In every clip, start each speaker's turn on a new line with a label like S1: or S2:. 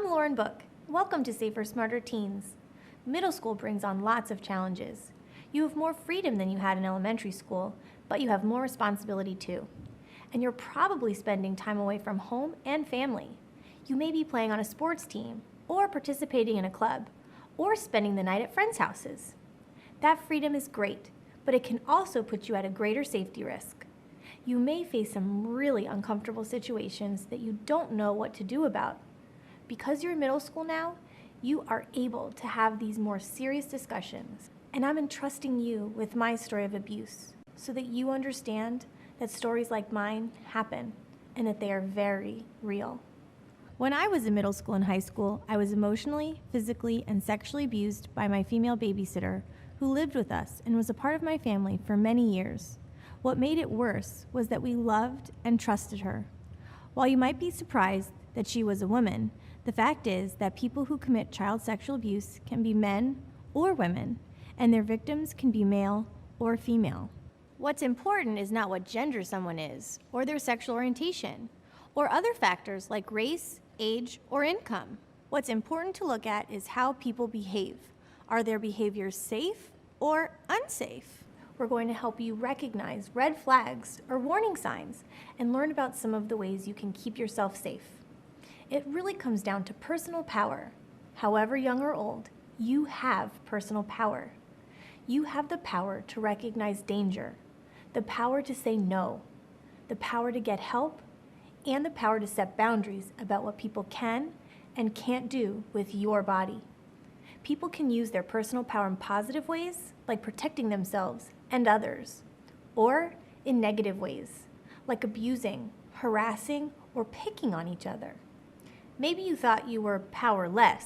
S1: I'm Lauren Book. Welcome to Safer, Smarter Teens. Middle school brings on lots of challenges. You have more freedom than you had in elementary school, but you have more responsibility too. And you're probably spending time away from home and family. You may be playing on a sports team, or participating in a club, or spending the night at friends' houses. That freedom is great, but it can also put you at a greater safety risk. You may face some really uncomfortable situations that you don't know what to do about. Because you're in middle school now, you are able to have these more serious discussions. And I'm entrusting you with my story of abuse so that you understand that stories like mine happen and that they are very real. When I was in middle school and high school, I was emotionally, physically, and sexually abused by my female babysitter who lived with us and was a part of my family for many years. What made it worse was that we loved and trusted her. While you might be surprised that she was a woman, the fact is that people who commit child sexual abuse can be men or women, and their victims can be male or female. What's important is not what gender someone is, or their sexual orientation, or other factors like race, age, or income. What's important to look at is how people behave. Are their behaviors safe or unsafe? We're going to help you recognize red flags or warning signs and learn about some of the ways you can keep yourself safe. It really comes down to personal power. However young or old, you have personal power. You have the power to recognize danger, the power to say no, the power to get help, and the power to set boundaries about what people can and can't do with your body. People can use their personal power in positive ways, like protecting themselves and others, or in negative ways, like abusing, harassing, or picking on each other. Maybe you thought you were powerless.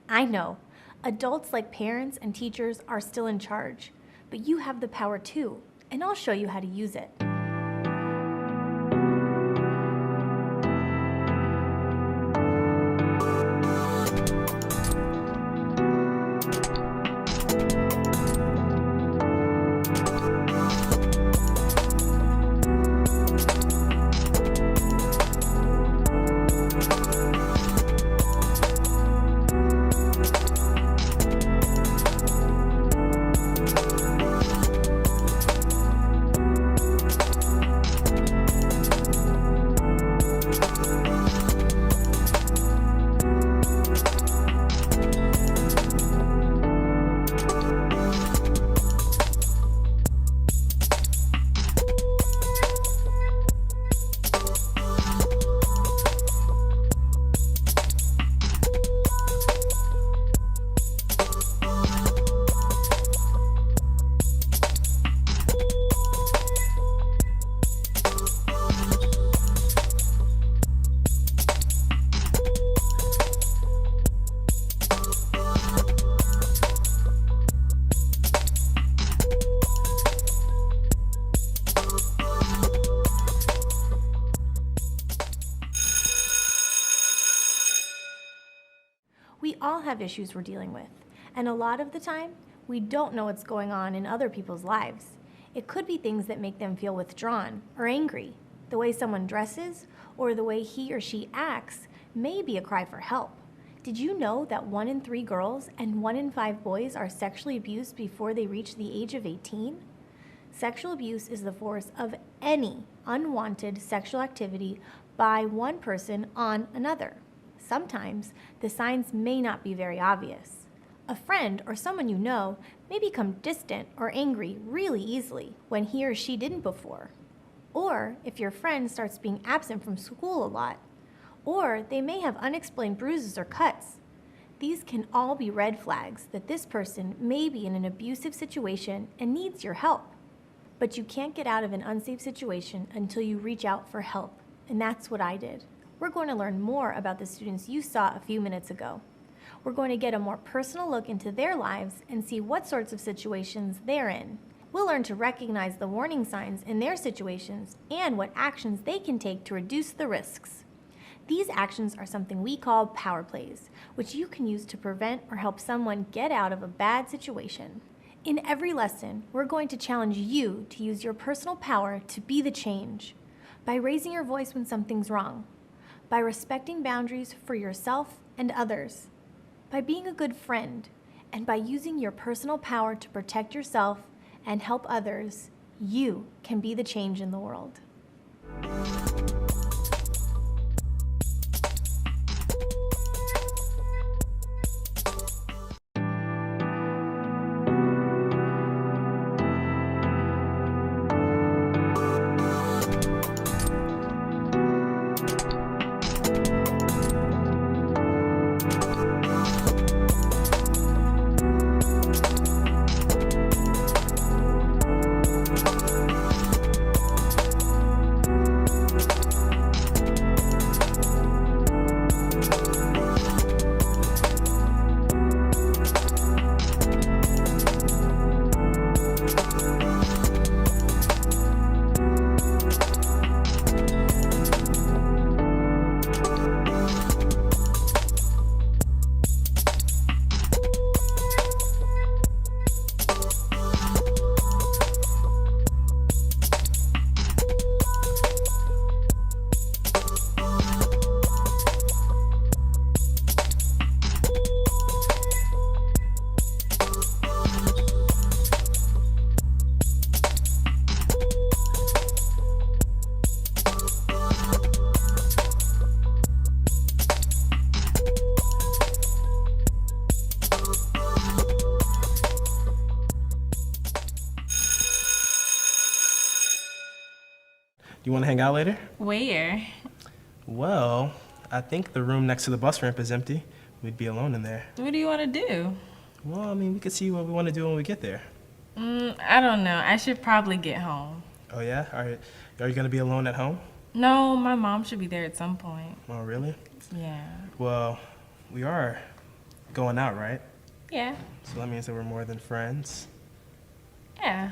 S1: I know, adults like parents and teachers are still in charge, but you have the power too, and I'll show you how to use it. We all have issues we're dealing with, and a lot of the time, we don't know what's going on in other people's lives. It could be things that make them feel withdrawn or angry. The way someone dresses or the way he or she acts may be a cry for help. Did you know that 1 in 3 girls and 1 in 5 boys are sexually abused before they reach the age of 18? Sexual abuse is the force of any unwanted sexual activity by one person on another. Sometimes the signs may not be very obvious. A friend or someone you know may become distant or angry really easily when he or she didn't before. Or if your friend starts being absent from school a lot. Or they may have unexplained bruises or cuts. These can all be red flags that this person may be in an abusive situation and needs your help. But you can't get out of an unsafe situation until you reach out for help, and that's what I did. We're going to learn more about the students you saw a few minutes ago. We're going to get a more personal look into their lives and see what sorts of situations they're in. We'll learn to recognize the warning signs in their situations and what actions they can take to reduce the risks. These actions are something we call power plays, which you can use to prevent or help someone get out of a bad situation. In every lesson, we're going to challenge you to use your personal power to be the change, by raising your voice when something's wrong, by respecting boundaries for yourself and others. By being a good friend and by using your personal power to protect yourself and help others, you can be the change in the world.
S2: You want to hang out later?
S3: Where?
S2: Well, I think the room next to the bus ramp is empty. We'd be alone in there.
S3: What do you want to do?
S2: Well, I mean, we could see what we want to do when we get there.
S3: I don't know. I should probably get home.
S2: Oh, yeah? Are you going to be alone at home?
S3: No, my mom should be there at some point.
S2: Oh, really?
S3: Yeah.
S2: Well, we are going out, right?
S3: Yeah.
S2: So that means that we're more than friends.
S3: Yeah.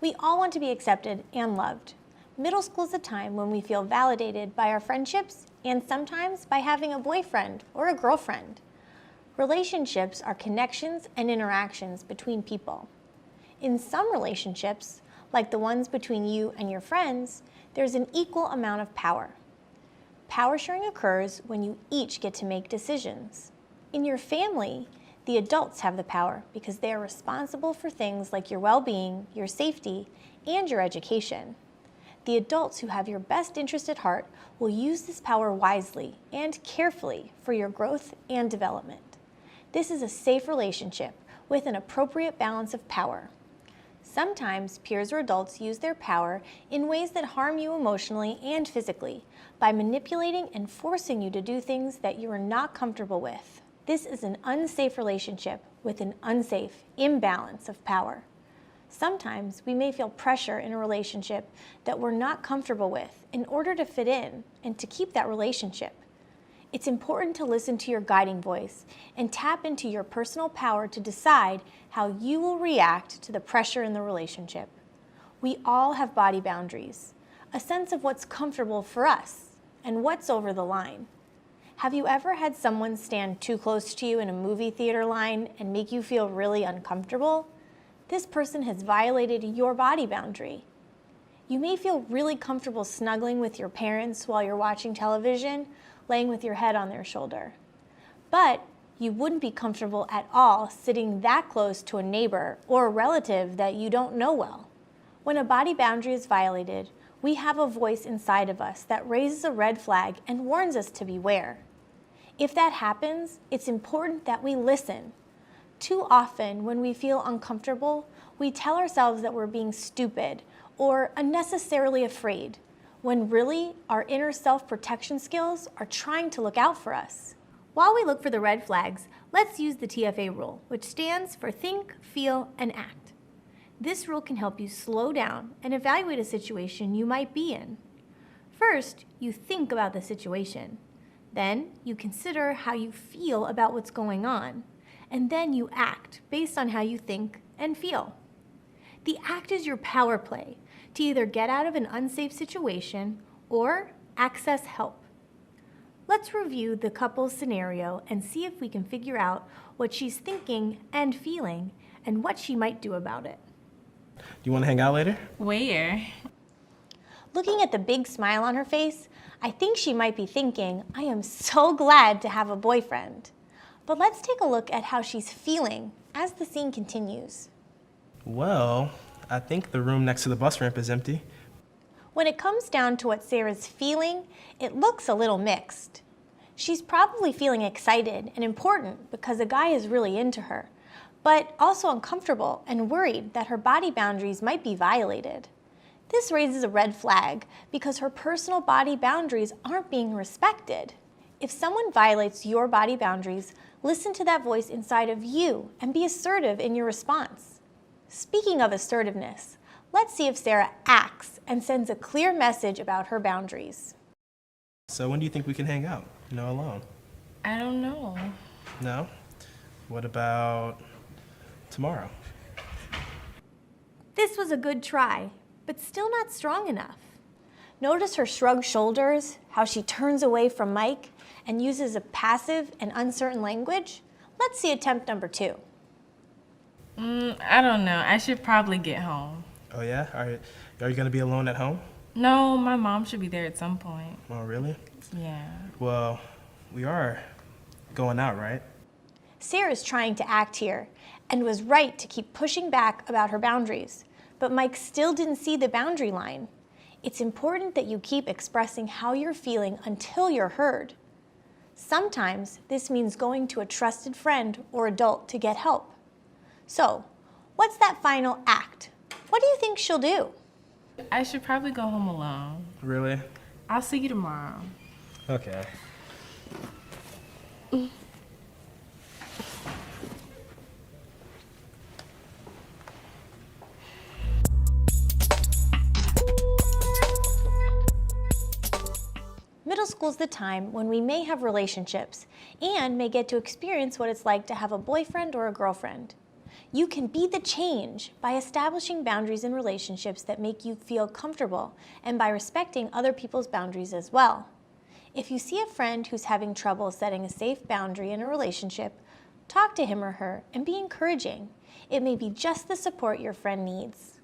S1: We all want to be accepted and loved. Middle school is a time when we feel validated by our friendships and sometimes by having a boyfriend or a girlfriend. Relationships are connections and interactions between people. In some relationships, like the ones between you and your friends, there's an equal amount of power. Power sharing occurs when you each get to make decisions. In your family, the adults have the power because they are responsible for things like your well-being, your safety, and your education. The adults who have your best interest at heart will use this power wisely and carefully for your growth and development. This is a safe relationship with an appropriate balance of power. Sometimes peers or adults use their power in ways that harm you emotionally and physically by manipulating and forcing you to do things that you are not comfortable with. This is an unsafe relationship with an unsafe imbalance of power. Sometimes we may feel pressure in a relationship that we're not comfortable with in order to fit in and to keep that relationship. It's important to listen to your guiding voice and tap into your personal power to decide how you will react to the pressure in the relationship. We all have body boundaries, a sense of what's comfortable for us and what's over the line. Have you ever had someone stand too close to you in a movie theater line and make you feel really uncomfortable? This person has violated your body boundary. You may feel really comfortable snuggling with your parents while you're watching television, laying with your head on their shoulder. But you wouldn't be comfortable at all sitting that close to a neighbor or a relative that you don't know well. When a body boundary is violated, we have a voice inside of us that raises a red flag and warns us to beware. If that happens, it's important that we listen. Too often, when we feel uncomfortable, we tell ourselves that we're being stupid or unnecessarily afraid, when really our inner self-protection skills are trying to look out for us. While we look for the red flags, let's use the TFA rule, which stands for Think, Feel, and Act. This rule can help you slow down and evaluate a situation you might be in. First, you think about the situation. Then, you consider how you feel about what's going on. And then you act based on how you think and feel. The act is your power play to either get out of an unsafe situation or access help. Let's review the couple's scenario and see if we can figure out what she's thinking and feeling and what she might do about it.
S2: Do you want to hang out later?
S3: Where?
S1: Looking at the big smile on her face, I think she might be thinking, I am so glad to have a boyfriend. But let's take a look at how she's feeling as the scene continues.
S2: Well, I think the room next to the bus ramp is empty.
S1: When it comes down to what Sarah's feeling, it looks a little mixed. She's probably feeling excited and important because a guy is really into her, but also uncomfortable and worried that her body boundaries might be violated. This raises a red flag because her personal body boundaries aren't being respected. If someone violates your body boundaries, listen to that voice inside of you and be assertive in your response. Speaking of assertiveness, let's see if Sarah acts and sends a clear message about her boundaries.
S2: So when do you think we can hang out? Alone?
S3: I don't know.
S2: No? What about tomorrow?
S1: This was a good try, but still not strong enough. Notice her shrugged shoulders, how she turns away from Mike and uses a passive and uncertain language. Let's see attempt number 2.
S3: I don't know. I should probably get home.
S2: Oh yeah? Are you gonna be alone at home?
S3: No, my mom should be there at some point.
S2: Oh really?
S3: Yeah.
S2: Well, we are going out, right?
S1: Sarah's trying to act here and was right to keep pushing back about her boundaries, but Mike still didn't see the boundary line. It's important that you keep expressing how you're feeling until you're heard. Sometimes this means going to a trusted friend or adult to get help. So, what's that final act? What do you think she'll do?
S3: I should probably go home alone.
S2: Really?
S3: I'll see you tomorrow.
S2: Okay.
S1: Middle school's the time when we may have relationships and may get to experience what it's like to have a boyfriend or a girlfriend. You can be the change by establishing boundaries in relationships that make you feel comfortable and by respecting other people's boundaries as well. If you see a friend who's having trouble setting a safe boundary in a relationship, talk to him or her and be encouraging. It may be just the support your friend needs.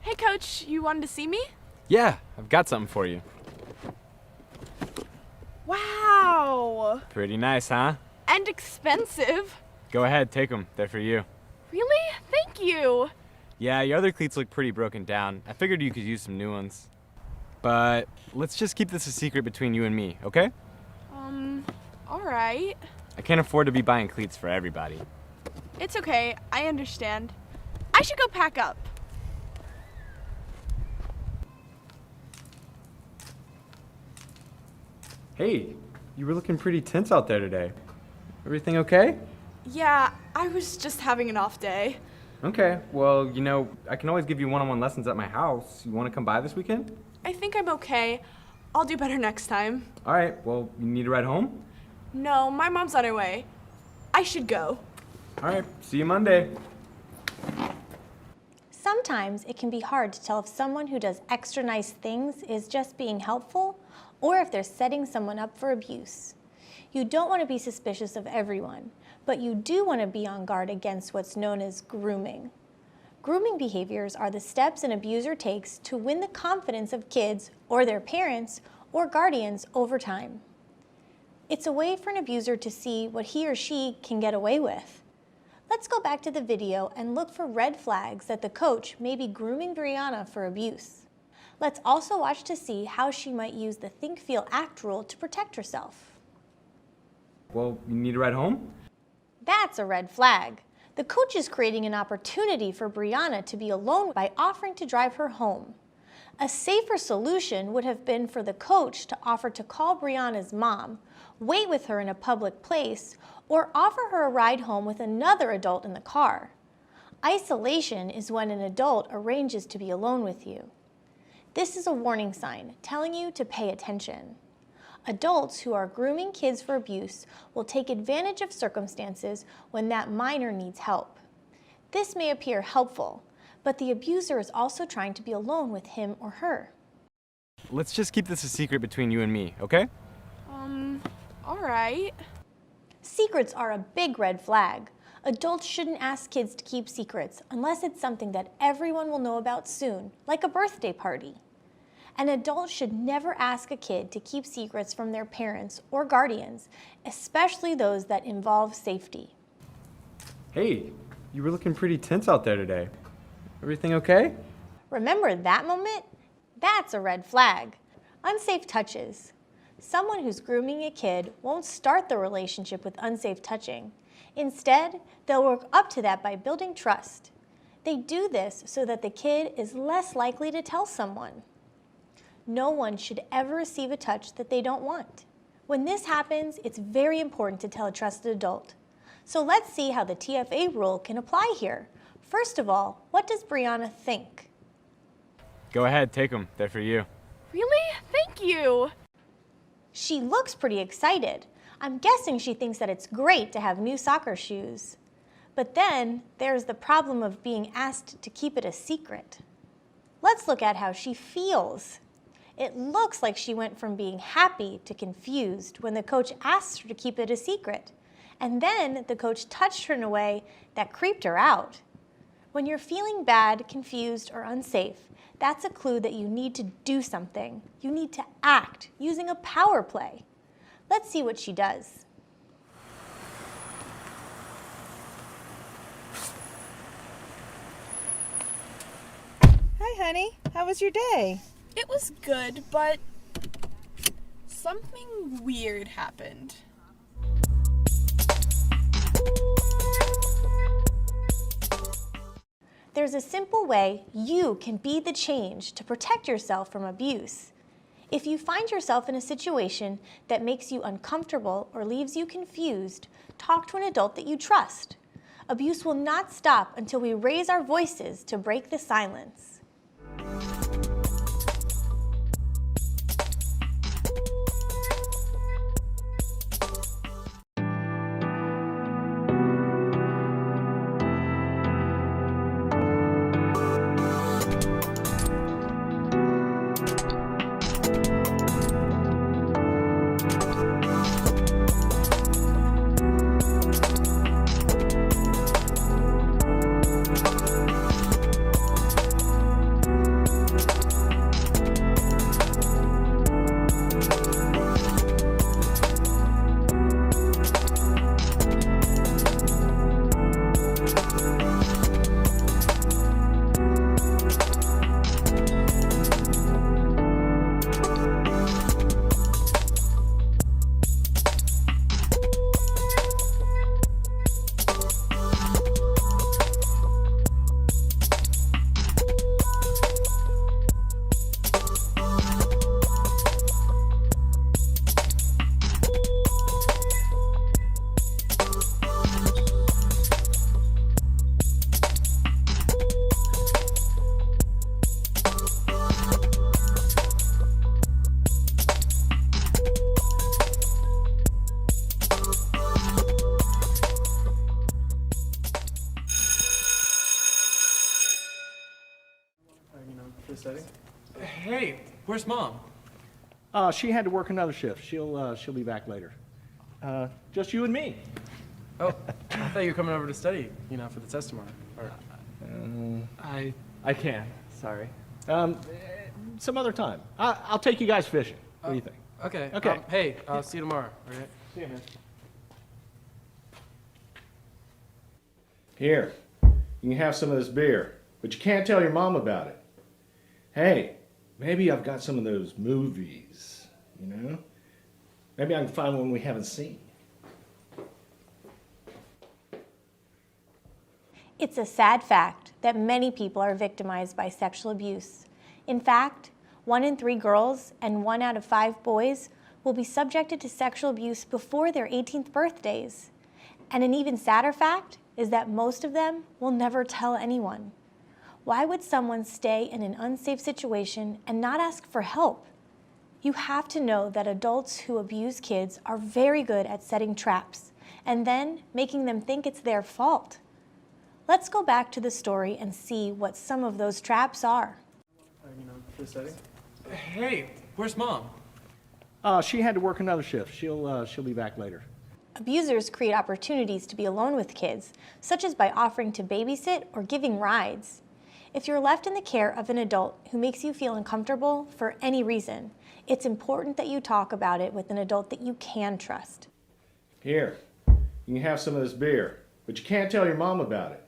S4: Hey, Coach, you wanted to see me?
S5: Yeah, I've got something for you.
S4: Wow!
S5: Pretty nice, huh?
S4: And expensive.
S5: Go ahead, take them. They're for you.
S4: Really? Thank you.
S5: Yeah, your other cleats look pretty broken down. I figured you could use some new ones. But let's just keep this a secret between you and me, okay?
S4: Alright.
S5: I can't afford to be buying cleats for everybody.
S4: It's okay. I understand. I should go pack up.
S5: Hey, you were looking pretty tense out there today. Everything okay?
S4: Yeah, I was just having an off day.
S5: Okay, well, I can always give you one-on-one lessons at my house. You want to come by this weekend?
S4: I think I'm okay. I'll do better next time.
S5: All right, well, you need a ride home?
S4: No, my mom's on her way. I should go.
S5: All right, see you Monday.
S1: Sometimes it can be hard to tell if someone who does extra nice things is just being helpful or if they're setting someone up for abuse. You don't want to be suspicious of everyone, but you do want to be on guard against what's known as grooming. Grooming behaviors are the steps an abuser takes to win the confidence of kids or their parents or guardians over time. It's a way for an abuser to see what he or she can get away with. Let's go back to the video and look for red flags that the coach may be grooming Brianna for abuse. Let's also watch to see how she might use the think, feel, act rule to protect herself.
S5: Well, you need a ride home?
S1: That's a red flag. The coach is creating an opportunity for Brianna to be alone by offering to drive her home. A safer solution would have been for the coach to offer to call Brianna's mom, wait with her in a public place, or offer her a ride home with another adult in the car. Isolation is when an adult arranges to be alone with you. This is a warning sign telling you to pay attention. Adults who are grooming kids for abuse will take advantage of circumstances when that minor needs help. This may appear helpful, but the abuser is also trying to be alone with him or her.
S5: Let's just keep this a secret between you and me, okay?
S4: All right.
S1: Secrets are a big red flag. Adults shouldn't ask kids to keep secrets unless it's something that everyone will know about soon, like a birthday party. An adult should never ask a kid to keep secrets from their parents or guardians, especially those that involve safety.
S5: Hey, you were looking pretty tense out there today. Everything okay?
S1: Remember that moment? That's a red flag. Unsafe touches. Someone who's grooming a kid won't start the relationship with unsafe touching. Instead, they'll work up to that by building trust. They do this so that the kid is less likely to tell someone. No one should ever receive a touch that they don't want. When this happens, it's very important to tell a trusted adult. So let's see how the TFA rule can apply here. First of all, what does Brianna think?
S5: Go ahead, take them. They're for you.
S4: Really? Thank you.
S1: She looks pretty excited. I'm guessing she thinks that it's great to have new soccer shoes. But then there's the problem of being asked to keep it a secret. Let's look at how she feels. It looks like she went from being happy to confused when the coach asked her to keep it a secret. And then the coach touched her in a way that creeped her out. When you're feeling bad, confused, or unsafe, that's a clue that you need to do something. You need to act using a power play. Let's see what she does.
S6: Hi, honey. How was your day?
S4: It was good, but something weird happened.
S1: There's a simple way you can be the change to protect yourself from abuse. If you find yourself in a situation that makes you uncomfortable or leaves you confused, talk to an adult that you trust. Abuse will not stop until we raise our voices to break the silence.
S7: Hey, where's Mom?
S8: She had to work another shift. She'll be back later. Just you and me.
S2: Oh, I thought you were coming over to study, for the test tomorrow. Or,
S7: I can. Sorry.
S8: Some other time. I'll take you guys fishing. What do you think?
S2: okay.
S8: Okay.
S2: Hey, I'll see you tomorrow, all right?
S8: See you, man. Here, you can have some of this beer, but you can't tell your mom about it. Hey, maybe I've got some of those movies, Maybe I can find one we haven't seen.
S1: It's a sad fact that many people are victimized by sexual abuse. In fact, 1 in 3 girls and 1 out of 5 boys will be subjected to sexual abuse before their 18th birthdays. And an even sadder fact is that most of them will never tell anyone. Why would someone stay in an unsafe situation and not ask for help? You have to know that adults who abuse kids are very good at setting traps and then making them think it's their fault. Let's go back to the story and see what some of those traps are.
S7: Hey, where's Mom?
S8: She had to work another shift. She'll be back later.
S1: Abusers create opportunities to be alone with kids, such as by offering to babysit or giving rides. If you're left in the care of an adult who makes you feel uncomfortable for any reason, it's important that you talk about it with an adult that you can trust.
S8: Here, you can have some of this beer, but you can't tell your mom about it.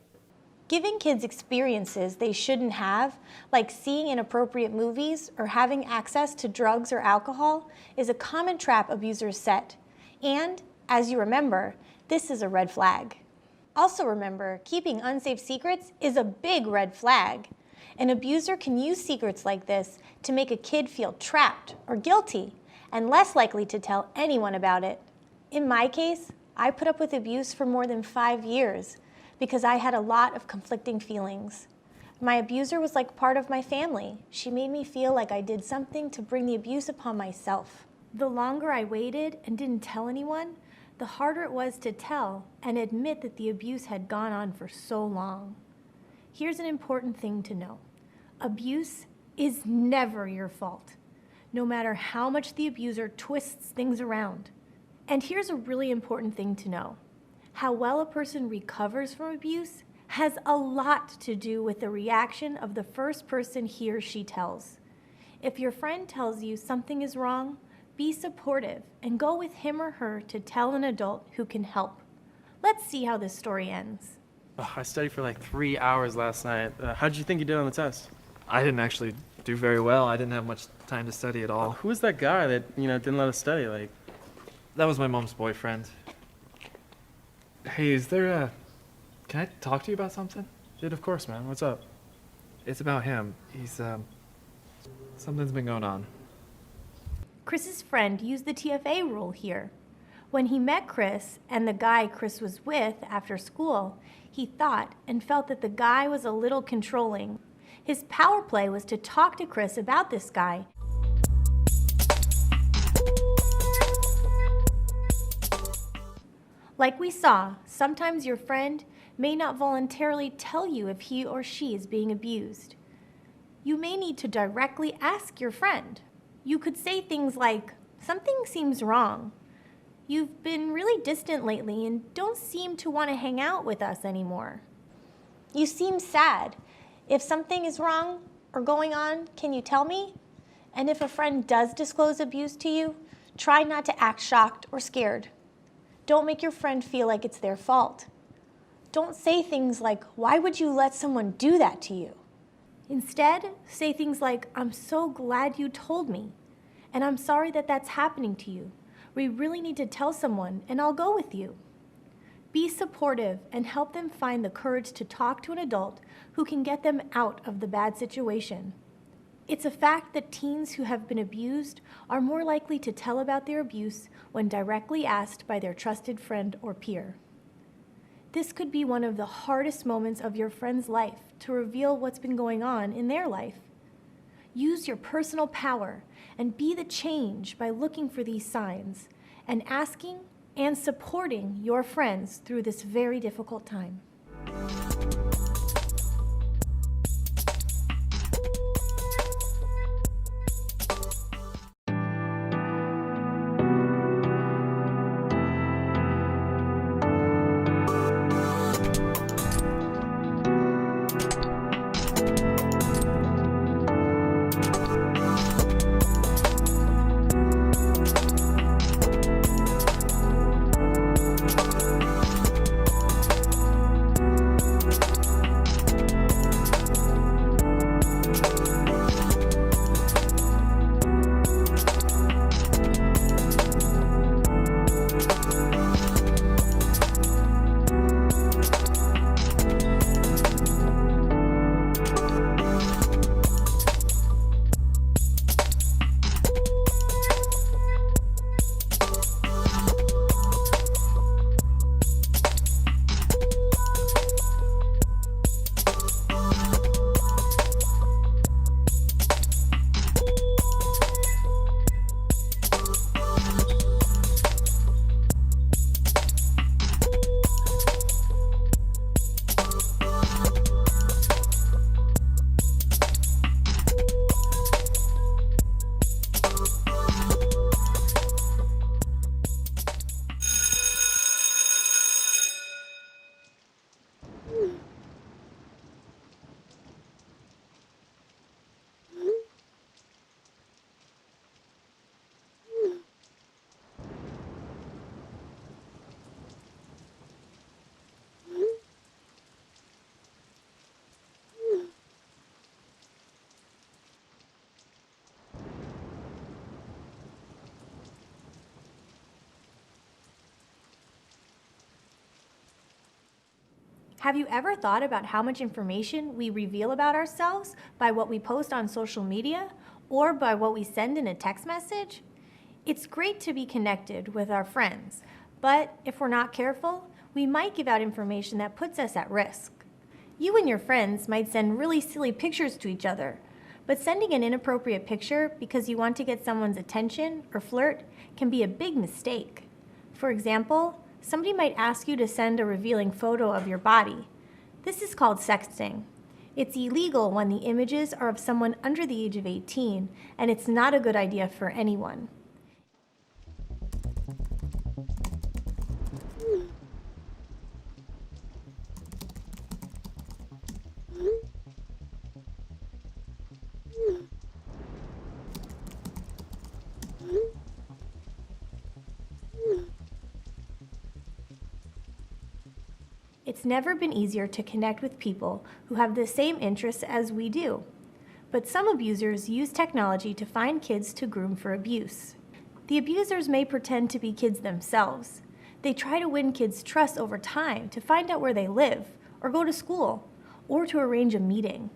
S1: Giving kids experiences they shouldn't have, like seeing inappropriate movies or having access to drugs or alcohol, is a common trap abusers set. And, as you remember, this is a red flag. Also remember, keeping unsafe secrets is a big red flag. An abuser can use secrets like this to make a kid feel trapped or guilty and less likely to tell anyone about it. In my case, I put up with abuse for more than 5 years because I had a lot of conflicting feelings. My abuser was like part of my family. She made me feel like I did something to bring the abuse upon myself. The longer I waited and didn't tell anyone, the harder it was to tell and admit that the abuse had gone on for so long. Here's an important thing to know. Abuse is never your fault, no matter how much the abuser twists things around. And here's a really important thing to know. How well a person recovers from abuse has a lot to do with the reaction of the first person he or she tells. If your friend tells you something is wrong, be supportive and go with him or her to tell an adult who can help. Let's see how this story ends.
S2: Oh, I studied for like 3 hours last night. How did you think you did on the test?
S7: I didn't actually do very well. I didn't have much time to study at all.
S2: Who was that guy that, didn't let us study? Like,
S7: That was my mom's boyfriend. Hey, is there a... Can I talk to you about something?
S2: dude, of course, man. What's up?
S7: It's about him. He's, something's been going on.
S1: Chris's friend used the TFA rule here. When he met Chris and the guy Chris was with after school, he thought and felt that the guy was a little controlling. His power play was to talk to Chris about this guy. Like we saw, sometimes your friend may not voluntarily tell you if he or she is being abused. You may need to directly ask your friend. You could say things like, "Something seems wrong. You've been really distant lately and don't seem to want to hang out with us anymore. You seem sad. If something is wrong or going on, can you tell me?" And if a friend does disclose abuse to you, try not to act shocked or scared. Don't make your friend feel like it's their fault. Don't say things like, "Why would you let someone do that to you?" Instead, say things like, "I'm so glad you told me, and I'm sorry that that's happening to you. We really need to tell someone, and I'll go with you." Be supportive and help them find the courage to talk to an adult who can get them out of the bad situation. It's a fact that teens who have been abused are more likely to tell about their abuse when directly asked by their trusted friend or peer. This could be one of the hardest moments of your friend's life to reveal what's been going on in their life. Use your personal power and be the change by looking for these signs and asking and supporting your friends through this very difficult time. Have you ever thought about how much information we reveal about ourselves by what we post on social media or by what we send in a text message? It's great to be connected with our friends, but if we're not careful, we might give out information that puts us at risk. You and your friends might send really silly pictures to each other, but sending an inappropriate picture because you want to get someone's attention or flirt can be a big mistake. For example, somebody might ask you to send a revealing photo of your body. This is called sexting. It's illegal when the images are of someone under the age of 18, and it's not a good idea for anyone. It's never been easier to connect with people who have the same interests as we do. But some abusers use technology to find kids to groom for abuse. The abusers may pretend to be kids themselves. They try to win kids' trust over time to find out where they live, or go to school, or to arrange a meeting.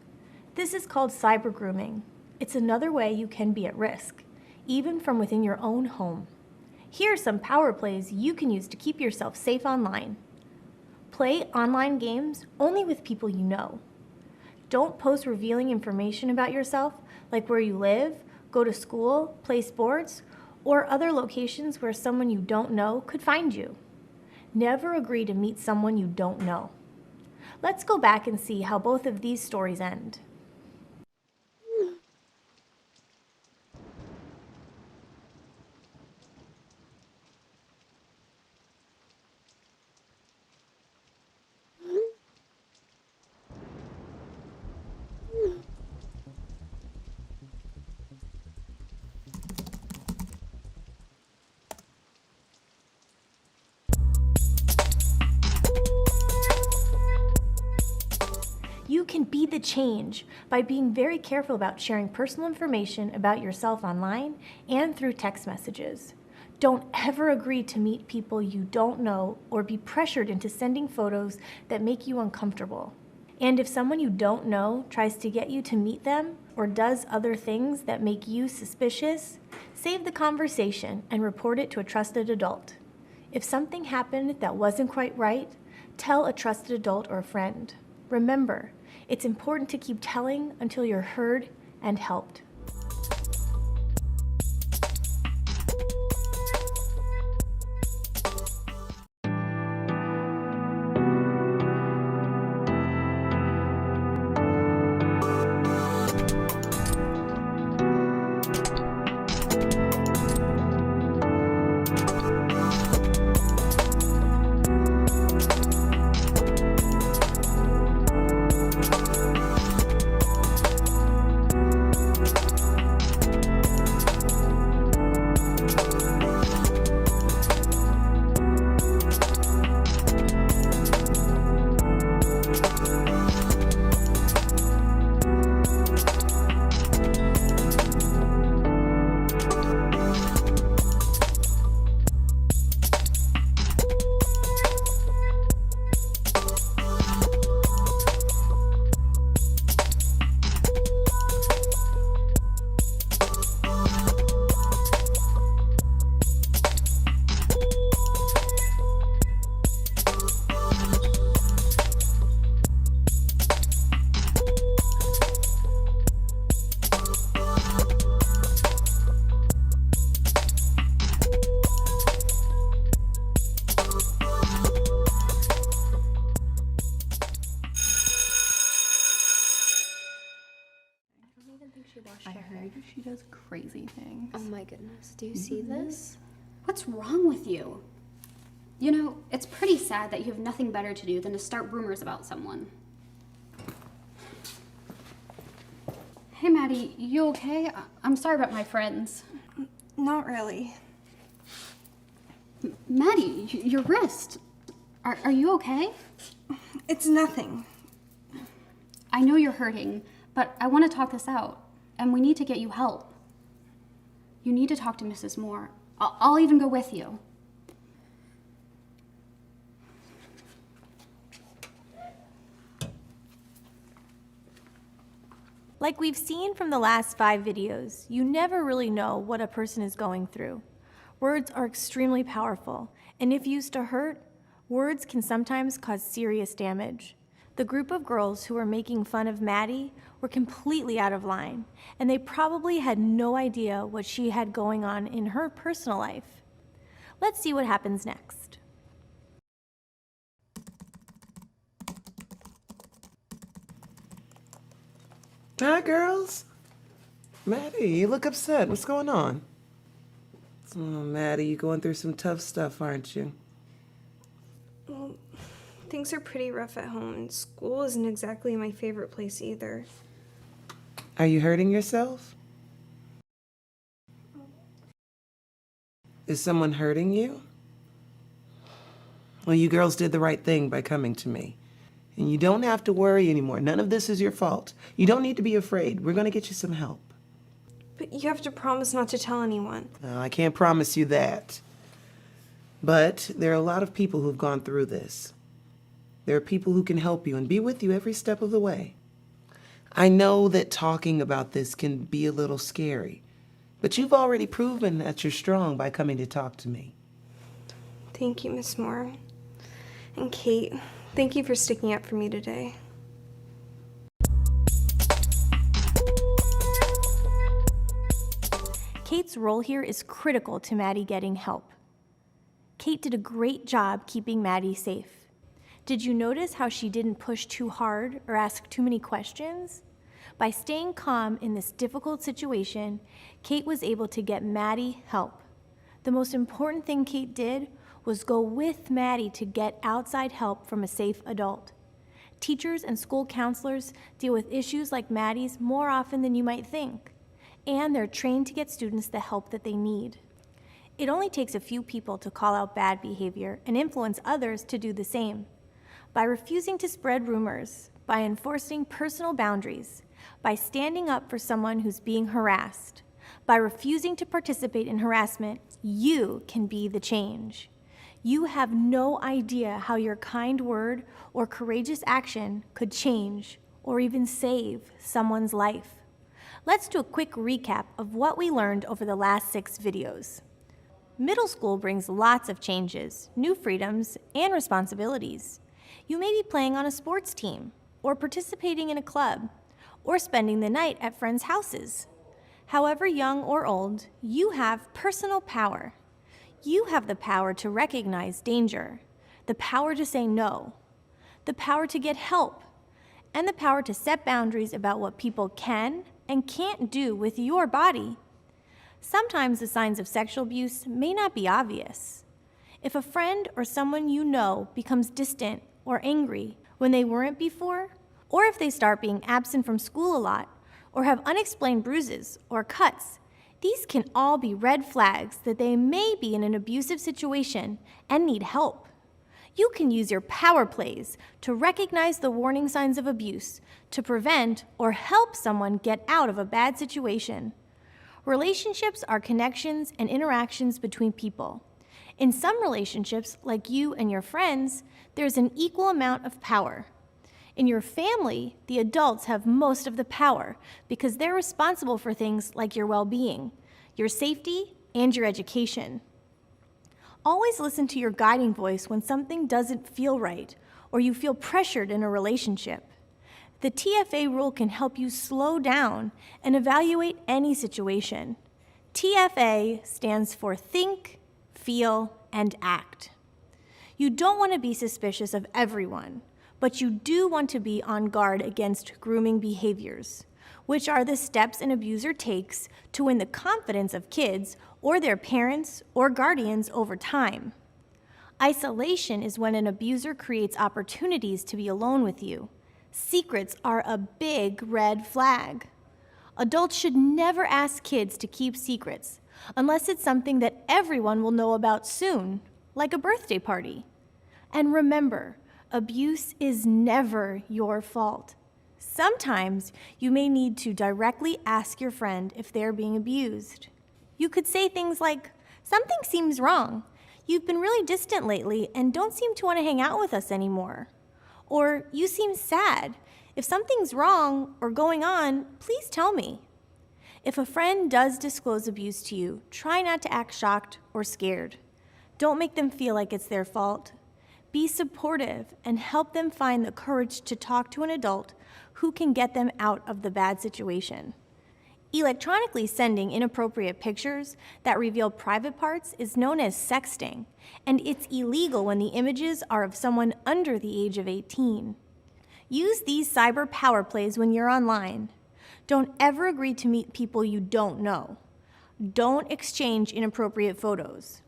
S1: This is called cyber grooming. It's another way you can be at risk, even from within your own home. Here are some power plays you can use to keep yourself safe online. Play online games only with people you know. Don't post revealing information about yourself, like where you live, go to school, play sports, or other locations where someone you don't know could find you. Never agree to meet someone you don't know. Let's go back and see how both of these stories end. You can be the change by being very careful about sharing personal information about yourself online and through text messages. Don't ever agree to meet people you don't know or be pressured into sending photos that make you uncomfortable. And if someone you don't know tries to get you to meet them or does other things that make you suspicious, save the conversation and report it to a trusted adult. If something happened that wasn't quite right, tell a trusted adult or a friend. Remember, it's important to keep telling until you're heard and helped.
S9: I heard she does crazy things.
S10: Oh my goodness, do you see this? What's wrong with you? You know, it's pretty sad that you have nothing better to do than to start rumors about someone. Hey Maddie, you okay? I'm sorry about my friends.
S6: Not really.
S10: Maddie, your wrist. Are you okay?
S6: It's nothing.
S10: I know you're hurting, but I want to talk this out, and we need to get you help. You need to talk to Mrs. Moore. I'll even go with you.
S1: Like we've seen from the last 5 videos, you never really know what a person is going through. Words are extremely powerful, and if used to hurt, words can sometimes cause serious damage. The group of girls who were making fun of Maddie were completely out of line, and they probably had no idea what she had going on in her personal life. Let's see what happens next.
S11: Hi, girls. Maddie, you look upset. What's going on? Oh, Maddie, you're going through some tough stuff, aren't you?
S9: Well, things are pretty rough at home, and school isn't exactly my favorite place either.
S11: Are you hurting yourself? Is someone hurting you? Well, you girls did the right thing by coming to me. And you don't have to worry anymore. None of this is your fault. You don't need to be afraid. We're going to get you some help.
S9: But you have to promise not to tell anyone.
S11: I can't promise you that. But there are a lot of people who've gone through this. There are people who can help you and be with you every step of the way. I know that talking about this can be a little scary, but you've already proven that you're strong by coming to talk to me.
S9: Thank you, Miss Moore. And Kate, thank you for sticking up for me today.
S1: Kate's role here is critical to Maddie getting help. Kate did a great job keeping Maddie safe. Did you notice how she didn't push too hard or ask too many questions? By staying calm in this difficult situation, Kate was able to get Maddie help. The most important thing Kate did was go with Maddie to get outside help from a safe adult. Teachers and school counselors deal with issues like Maddie's more often than you might think, and they're trained to get students the help that they need. It only takes a few people to call out bad behavior and influence others to do the same. By refusing to spread rumors, by enforcing personal boundaries, by standing up for someone who's being harassed, by refusing to participate in harassment, you can be the change. You have no idea how your kind word or courageous action could change or even save someone's life. Let's do a quick recap of what we learned over the last 6 videos. Middle school brings lots of changes, new freedoms, and responsibilities. You may be playing on a sports team, or participating in a club, or spending the night at friends' houses. However young or old, you have personal power. You have the power to recognize danger, the power to say no, the power to get help, and the power to set boundaries about what people can and can't do with your body. Sometimes the signs of sexual abuse may not be obvious. If a friend or someone you know becomes distant or angry when they weren't before, or if they start being absent from school a lot, or have unexplained bruises or cuts, these can all be red flags that they may be in an abusive situation and need help. You can use your power plays to recognize the warning signs of abuse, to prevent or help someone get out of a bad situation. Relationships are connections and interactions between people. In some relationships, like you and your friends, there's an equal amount of power. In your family, the adults have most of the power because they're responsible for things like your well-being, your safety, and your education. Always listen to your guiding voice when something doesn't feel right or you feel pressured in a relationship. The TFA rule can help you slow down and evaluate any situation. TFA stands for think, feel, and act. You don't want to be suspicious of everyone, but you do want to be on guard against grooming behaviors, which are the steps an abuser takes to win the confidence of kids or their parents or guardians over time. Isolation is when an abuser creates opportunities to be alone with you. Secrets are a big red flag. Adults should never ask kids to keep secrets unless it's something that everyone will know about soon, like a birthday party. And remember, abuse is never your fault. Sometimes you may need to directly ask your friend if they're being abused. You could say things like, "Something seems wrong. You've been really distant lately and don't seem to want to hang out with us anymore." Or, "You seem sad. If something's wrong or going on, please tell me. If a friend does disclose abuse to you, try not to act shocked or scared. Don't make them feel like it's their fault. Be supportive and help them find the courage to talk to an adult who can get them out of the bad situation. Electronically sending inappropriate pictures that reveal private parts is known as sexting, and it's illegal when the images are of someone under the age of 18. Use these cyber power plays when you're online. Don't ever agree to meet people you don't know. Don't exchange inappropriate photos.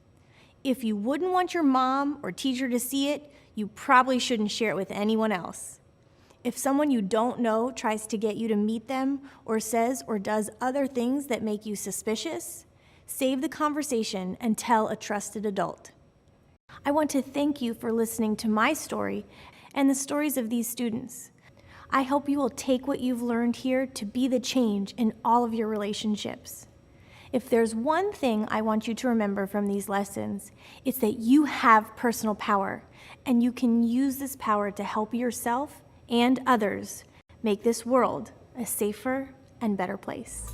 S1: If you wouldn't want your mom or teacher to see it, you probably shouldn't share it with anyone else. If someone you don't know tries to get you to meet them or says or does other things that make you suspicious, save the conversation and tell a trusted adult. I want to thank you for listening to my story and the stories of these students. I hope you will take what you've learned here to be the change in all of your relationships. If there's one thing I want you to remember from these lessons, it's that you have personal power, and you can use this power to help yourself and others make this world a safer and better place.